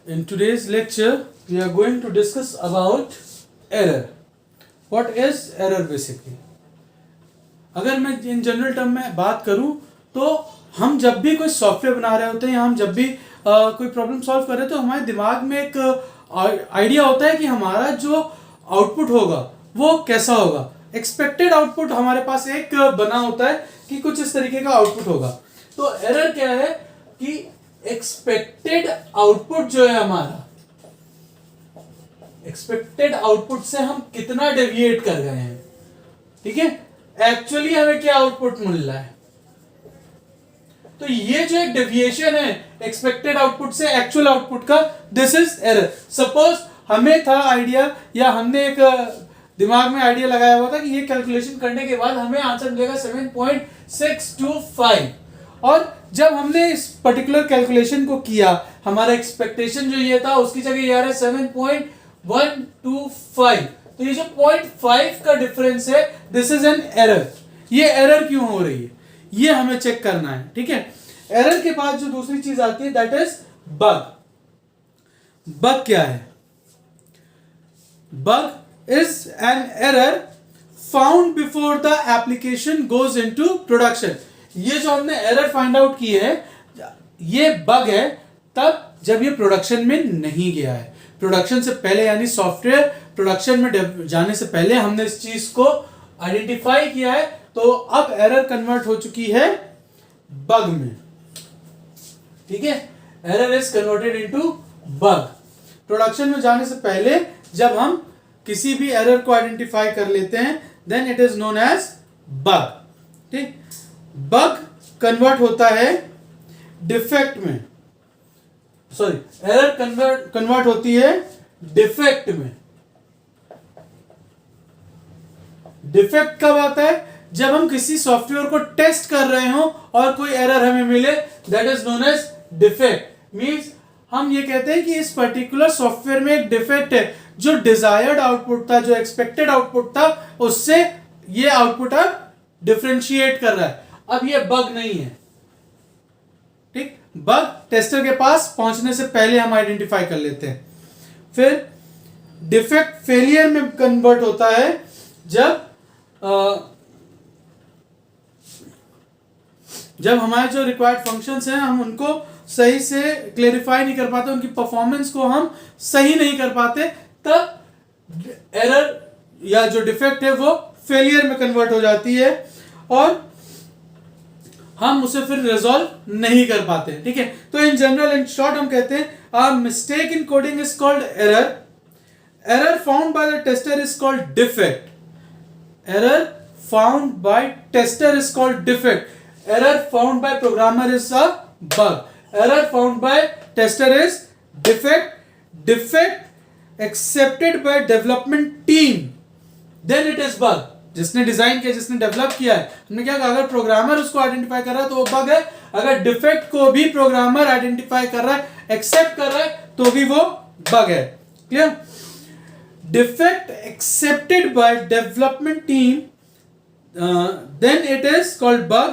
In today's lecture, we are going to discuss about error. What is error basically? अगर मैं in general term में बात करूं तो हम जब भी कोई सॉफ्टवेयर बना रहे होते हैं या हम जब भी कोई प्रॉब्लम सॉल्व कर रहे हैं तो हमारे दिमाग में एक आइडिया होता है कि हमारा जो आउटपुट होगा वो कैसा होगा. एक्सपेक्टेड आउटपुट हमारे पास एक बना होता है कि कुछ इस तरीके का आउटपुट होगा. तो एरर क्या है कि एक्सपेक्टेड आउटपुट जो है हमारा, एक्सपेक्टेड आउटपुट से हम कितना डेविएट कर गए हैं. ठीक है, एक्चुअली हमें क्या आउटपुट मिल रहा है. तो ये जो एक डेविएशन है एक्सपेक्टेड आउटपुट से एक्चुअल आउटपुट का, दिस इज एरर. सपोज हमें था आइडिया या हमने एक दिमाग में आइडिया लगाया हुआ था कि ये कैलकुलेशन करने के बाद हमें आंसर मिलेगा 7.625 और जब हमने इस पर्टिकुलर कैलकुलेशन को किया हमारा एक्सपेक्टेशन जो ये था उसकी जगह ये आ रहा है 7.125. तो ये जो 0.5 का डिफरेंस है दिस इज एन एरर. ये एरर क्यों हो रही है ये हमें चेक करना है. ठीक है, एरर के बाद जो दूसरी चीज आती है दैट इज बग. बग क्या है? Bug is an error found before the application goes into production. ये जो हमने एरर फाइंड आउट की है ये बग है तब जब ये प्रोडक्शन में नहीं गया है. प्रोडक्शन से पहले यानी सॉफ्टवेयर प्रोडक्शन में जाने से पहले हमने इस चीज को आइडेंटिफाई किया है तो अब एरर कन्वर्ट हो चुकी है बग में. ठीक है, error is converted into bug. Production में जाने से पहले जब हम किसी भी एरर को आइडेंटिफाई कर लेते हैं then it is known as bug. ठीक, बग कन्वर्ट होता है डिफेक्ट में, सॉरी एरर कन्वर्ट होती है डिफेक्ट में. डिफेक्ट कब आता है? जब हम किसी सॉफ्टवेयर को टेस्ट कर रहे हो और कोई एरर हमें मिले that is known as defect. Means हम ये कहते हैं कि इस पर्टिकुलर सॉफ्टवेयर में एक डिफेक्ट है. जो डिजायर्ड आउटपुट था, जो एक्सपेक्टेड आउटपुट था, उससे ये आउटपुट अब डिफरेंशिएट कर रहा है. अब ये बग नहीं है. ठीक, बग टेस्टर के पास पहुंचने से पहले हम आइडेंटिफाई कर लेते हैं. फिर डिफेक्ट फेलियर में कन्वर्ट होता है जब हमारे जो रिक्वायर्ड फंक्शंस हैं हम उनको सही से क्लेरिफाई नहीं कर पाते, उनकी परफॉर्मेंस को हम सही नहीं कर पाते, तब एरर या जो डिफेक्ट है वो फेलियर में कन्वर्ट हो जाती है और हम उसे फिर रिजॉल्व नहीं कर पाते. ठीक है, तो इन जनरल इन शॉर्ट हम कहते हैं a mistake in coding is called error. Error found by the tester is called defect. Error found by tester is called defect. Error found by programmer is a bug. Error found by tester is defect. Defect accepted by development team, then it is bug. जिसने design किया, जिसने develop किया है, हमने क्या कहा, अगर programmer उसको आइडेंटिफाई कर रहा है तो वो बग है. अगर डिफेक्ट को भी प्रोग्रामर आइडेंटिफाई कर रहा है, एक्सेप्ट कर रहा है, तो भी वो बग है. Clear? Defect accepted by development team, then it is called bug.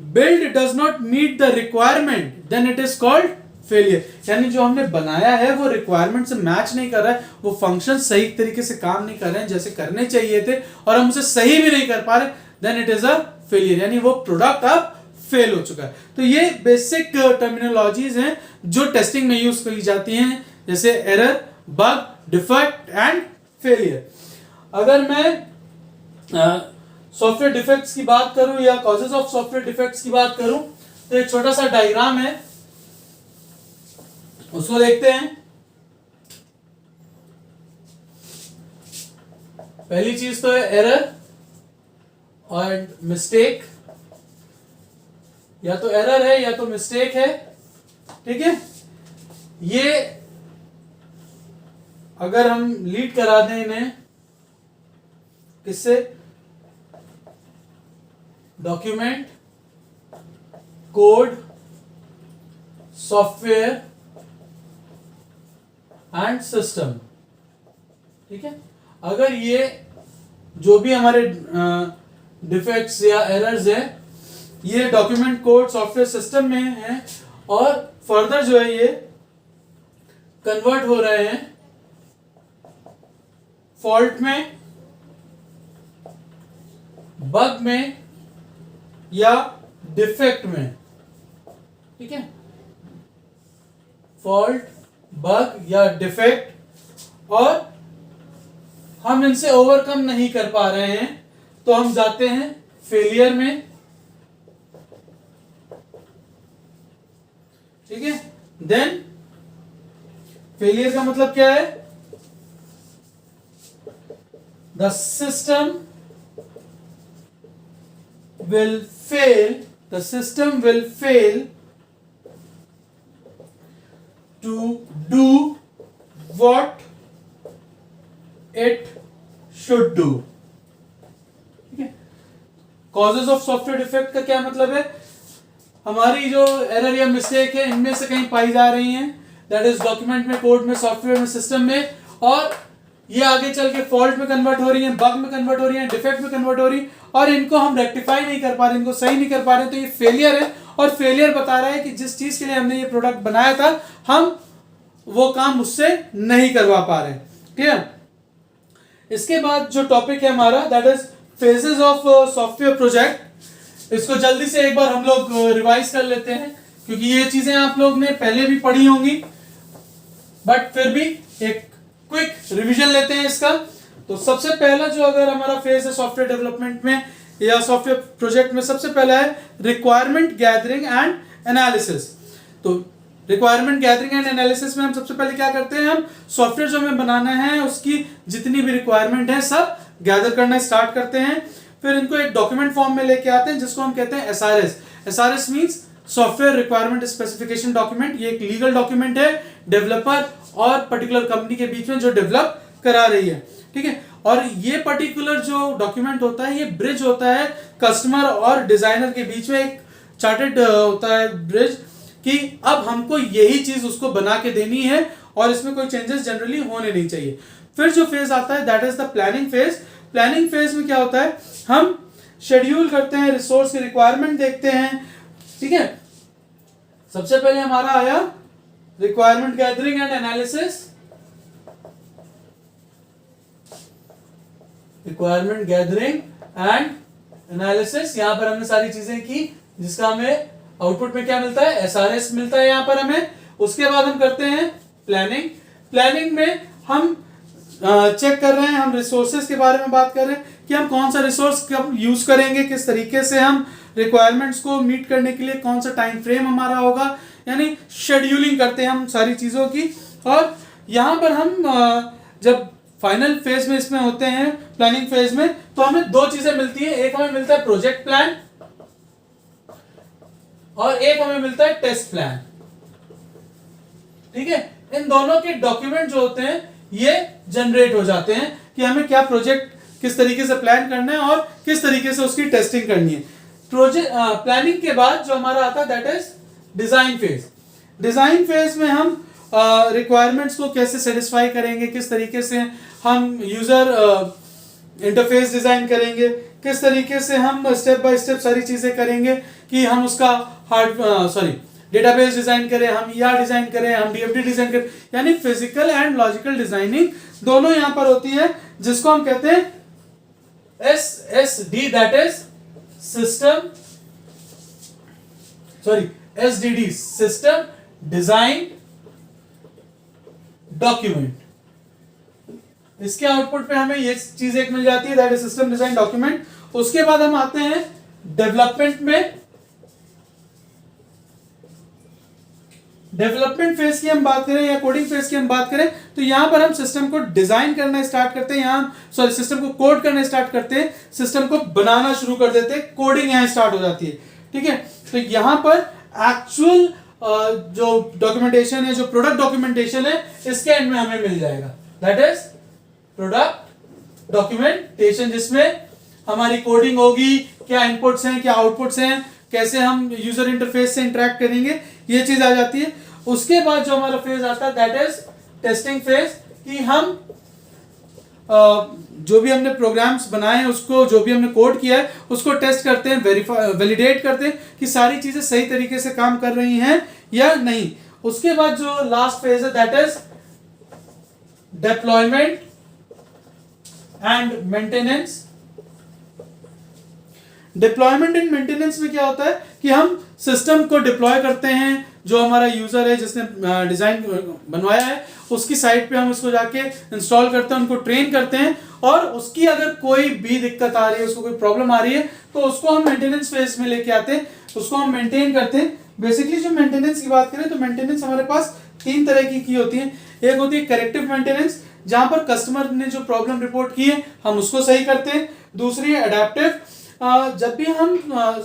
Build does not meet the requirement, then it is called failure. यानी जो हमने बनाया है वो रिक्वायरमेंट से मैच नहीं कर रहा है, वो फंक्शन सही तरीके से काम नहीं कर रहे हैं जैसे करने चाहिए थे और हम उसे सही भी नहीं कर पा रहे, then it is a failure. यानी वो प्रोडक्ट अब फेल हो चुका है. तो ये बेसिक टर्मिनोलॉजीज हैं जो टेस्टिंग में यूज की जाती हैं, जैसे error, bug, defect and failure. अगर मैं सॉफ्टवेयर डिफेक्ट्स की बात करूं या कॉजेस ऑफ सॉफ्टवेयर डिफेक्ट्स की बात करूं तो एक छोटा सा डायग्राम है, उसको देखते हैं. पहली चीज तो है एरर और मिस्टेक. या तो एरर है या तो मिस्टेक है. ठीक है, ये अगर हम लीड करा दें इन्हें किससे, document, code, software and system. ठीक है, अगर ये जो भी हमारे डिफेक्ट्स या एरर्स है ये डॉक्यूमेंट, कोड, सॉफ्टवेयर, सिस्टम में है और फर्दर जो है ये कन्वर्ट हो रहे हैं फॉल्ट में, बग में या डिफेक्ट में। ठीक है, फॉल्ट, बग या डिफेक्ट, और हम इनसे ओवरकम नहीं कर पा रहे हैं तो हम जाते हैं फेलियर में। ठीक है, देन फेलियर का मतलब क्या है? The system will fail, the system will fail to do what it should do। ठीक है, causes of software defect का क्या मतलब है? हमारी जो एरर या मिस्टेक है इनमें से कहीं पाई जा रही हैं, दैट इज डॉक्यूमेंट में, कोड में, सॉफ्टवेयर में, सिस्टम में, और ये आगे चल के फॉल्ट में कन्वर्ट हो रही है, बग में कन्वर्ट हो रही है, डिफेक्ट में कन्वर्ट हो रही है, और इनको हम रेक्टिफाई नहीं कर पा रहे, इनको सही नहीं कर पा रहे, तो ये फेलियर है। और फेलियर बता रहा है कि जिस चीज के लिए हमने ये प्रोडक्ट बनाया था हम वो काम उससे नहीं करवा पा रहे। क्लियर? इसके बाद जो टॉपिक है हमारा that is phases of software project. इसको जल्दी से एक बार हम लोग रिवाइज कर लेते हैं क्योंकि ये चीजें आप लोग ने पहले भी पढ़ी होंगी, बट फिर भी एक क्विक रिवीजन लेते हैं इसका। तो सबसे पहला जो अगर हमारा फेज है सॉफ्टवेयर डेवलपमेंट में या सॉफ्टवेयर प्रोजेक्ट में, सबसे पहला है रिक्वायरमेंट गैदरिंग एंड एनालिसिस। तो रिक्वायरमेंट गैदरिंग एंड एनालिसिस में हम सबसे पहले क्या करते हैं, हम सॉफ्टवेयर जो हमें बनाना है उसकी जितनी भी रिक्वायरमेंट है सब गैदर करना स्टार्ट करते हैं। फिर इनको एक डॉक्यूमेंट फॉर्म में लेके आते हैं जिसको हम कहते हैं SRS. SRS means software requirement specification document. ये एक लीगल डॉक्यूमेंट है डेवलपर और पर्टिकुलर कंपनी के बीच में जो डेवलप करा रही है। ठीक है, और ये पर्टिकुलर जो डॉक्यूमेंट होता है ये ब्रिज होता है कस्टमर और डिजाइनर के बीच में, एक चार्टेड होता है ब्रिज कि अब हमको यही चीज उसको बना के देनी है और इसमें कोई चेंजेस जनरली होने नहीं चाहिए। फिर जो फेज आता है that is the planning phase. Planning phase में क्या होता है, हम शेड्यूल करते हैं, रिसोर्स की रिक्वायरमेंट देखते हैं। ठीक है, सबसे पहले हमारा आया requirement gathering and analysis. Requirement gathering and analysis, यहां पर हमने सारी चीजें की जिसका हमें आउटपुट में क्या मिलता है, एसआरएस मिलता है यहां पर हमें। उसके बाद हम करते हैं प्लानिंग। प्लानिंग में हम चेक कर रहे हैं, हम रिसोर्सेज के बारे में बात कर रहे हैं कि हम कौन सा रिसोर्स कब यूज करेंगे, किस तरीके से हम रिक्वायरमेंट्स को मीट करने के लिए कौन सा टाइम फ्रेम हमारा होगा, यानी शेड्यूलिंग करते हैं हम सारी चीजों की। और यहाँ पर हम जब फाइनल फेज में इसमें होते हैं प्लानिंग फेज में, तो हमें दो चीजें मिलती है, एक हमें मिलता है प्रोजेक्ट प्लान और एक हमें मिलता है टेस्ट प्लान। ठीक है, इन दोनों के डॉक्यूमेंट जो होते हैं ये जनरेट हो जाते हैं कि हमें क्या प्रोजेक्ट किस तरीके से प्लान करना है और किस तरीके से उसकी टेस्टिंग करनी है। प्रोजेक्ट प्लानिंग के बाद जो हमारा आता है that is design phase. Design phase में हम रिक्वायरमेंट्स को कैसे सेटिस्फाई करेंगे, किस तरीके से हम यूजर इंटरफेस डिजाइन करेंगे, किस तरीके से हम स्टेप बाय स्टेप सारी चीजें करेंगे कि हम उसका डेटाबेस डिजाइन करें, हम ईआर डिजाइन करें, हम डीएफडी डिजाइन करें, यानी फिजिकल एंड लॉजिकल डिजाइनिंग दोनों यहां पर होती है, जिसको हम कहते हैं SSD, that is SDD, system design document. इसके आउटपुट पे हमें ये चीज एक मिल जाती है that is system design document. उसके बाद हम आते हैं डेवलपमेंट में। डेवलपमेंट फेज की हम बात करें या कोडिंग फेज की हम बात करें तो यहां पर हम सिस्टम को डिजाइन करना स्टार्ट करते हैं, सिस्टम को कोड करना स्टार्ट करते हैं, सिस्टम को बनाना शुरू कर देते हैं, कोडिंग यहां स्टार्ट हो जाती है। ठीक है, तो यहां पर एक्चुअल जो डॉक्यूमेंटेशन है, जो प्रोडक्ट डॉक्यूमेंटेशन है, इसके एंड में हमें मिल जाएगा दैट इज प्रोडक्ट डॉक्यूमेंटेशन, जिसमें हमारी कोडिंग होगी, क्या इनपुट्स हैं, क्या आउटपुट्स हैं, कैसे हम यूजर इंटरफेस से इंटरेक्ट करेंगे, ये चीज आ जाती है। उसके बाद जो हमारा फेज आता है दैट इज टेस्टिंग फेज, कि हम जो भी हमने प्रोग्राम्स बनाए हैं उसको, जो भी हमने कोड किया है उसको टेस्ट करते हैं, वैलिडेट करते हैं कि सारी चीजें सही तरीके से काम कर रही हैं या नहीं। उसके बाद जो लास्ट फेज है that is deployment and maintenance. Deployment and maintenance में क्या होता है कि हम सिस्टम को डिप्लॉय करते हैं, जो हमारा यूजर है जिसने डिजाइन बनवाया है उसकी साइट पे हम उसको जाके इंस्टॉल करते हैं, उनको ट्रेन करते हैं, और उसकी अगर कोई भी दिक्कत आ रही है, उसको कोई प्रॉब्लम आ रही है, तो उसको हम मेंटेनेंस फेज में लेके आते हैं, उसको हम मेंटेन करते हैं। बेसिकली जो मेंटेनेंस की बात करें तो मेंटेनेंस हमारे पास 3 तरह की होती है। एक होती है करेक्टिव मेंटेनेंस, जहां पर कस्टमर ने जो प्रॉब्लम रिपोर्ट की है हम उसको सही करते हैं। दूसरी है अडेप्टिव, जब भी हम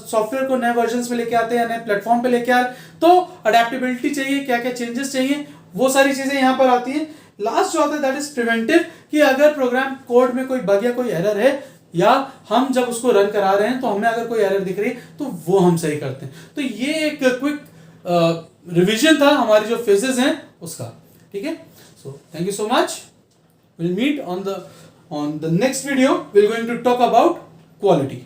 सॉफ्टवेयर को नए वर्जन्स में लेके आते हैं, नए प्लेटफॉर्म पे लेके आ रहे, तो अडेप्टेबिलिटी चाहिए, क्या क्या चेंजेस चाहिए, वो सारी चीजें यहाँ पर आती हैं। लास्ट जो आता है दैट इज प्रिवेंटिव, कि अगर प्रोग्राम कोड में कोई बग या कोई एरर है, या हम जब उसको रन करा रहे हैं तो हमें अगर कोई एरर दिख रही है तो वो हम सही करते हैं। तो ये एक क्विक रिवीजन था हमारी जो फेजेस हैं उसका। ठीक है, so thank you so much, will meet on the next video, we are going to talk about quality.